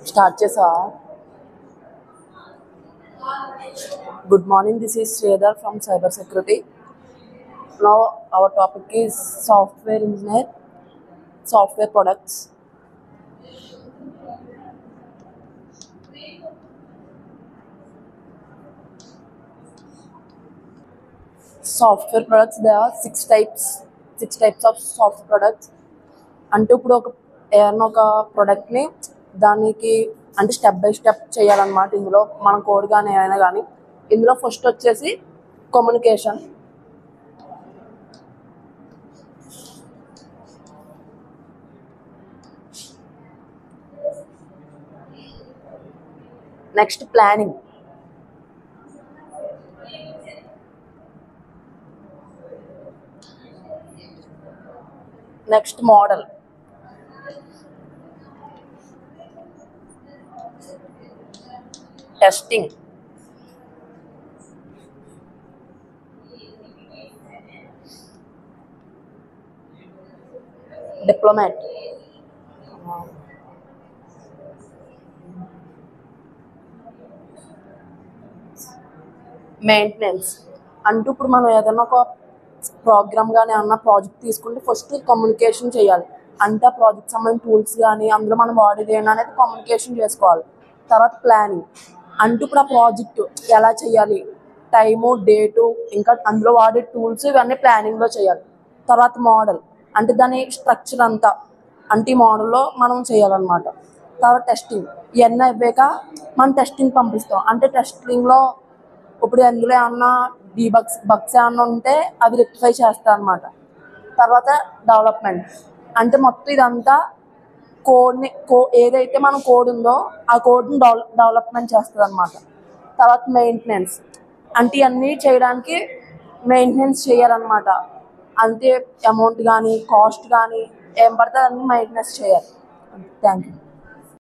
Start chesa. Good morning. This is Sridhar from Cybersecurity. Now our topic is software engineer, software products. Software products. There are six types of software products. అంటే ఇప్పుడు ఏదైనా ఒక ప్రోడక్ట్ని దానికి అంటే step by step చేయాలన్నమాట. ఇందులో మన కోడ్ కానీ ఏమైనా కానీ ఇందులో ఫస్ట్ వచ్చేసి communication, next planning, next model, testing, deployment, maintenance. అంటూ ఇప్పుడు మనం ఏదైనా ఒక ప్రోగ్రామ్ కానీ ఏమన్నా ప్రాజెక్ట్ తీసుకుంటే ఫస్ట్ కమ్యూనికేషన్ చేయాలి. అంటే ఆ ప్రాజెక్ట్ సంబంధించిన టూల్స్ కానీ అందులో మనం వాడేది ఏంటి అనేది కమ్యూనికేషన్ చేసుకోవాలి. తర్వాత ప్లానింగ్, అంటూ ఇప్పుడు ఆ ప్రాజెక్టు ఎలా చేయాలి, టైము, డేటు, ఇంకా అందులో వాడే టూల్స్ ఇవన్నీ ప్లానింగ్లో చేయాలి. తర్వాత మోడల్, అంటే దాని స్ట్రక్చర్ అంతా అంటే ఈ మోడల్లో మనం చేయాలన్నమాట. తర్వాత టెస్టింగ్, ఇవన్నీ అవ్వాక మనం టెస్టింగ్ పంపిస్తాం. అంటే టెస్టింగ్లో ఇప్పుడు అందులో ఏమన్నా బగ్స్ ఏమన్నా ఉంటే అవి రెక్టిఫై చేస్తాం అన్నమాట. తర్వాత డెవలప్మెంట్, అంటే మొత్తం ఇదంతా కోడ్ని ఏదైతే మన కోడ్ ఉందో ఆ కోడ్ని డెవలప్మెంట్ చేస్తుంది అన్నమాట. తర్వాత మెయింటెనెన్స్, అంటే ఇవన్నీ చేయడానికి మెయింటెనెన్స్ చేయాలన్నమాట. అంతే అమౌంట్ కానీ కాస్ట్ కానీ ఏం పడితే అన్నీ మెయింటెనెన్స్ చేయాలి. Thank you.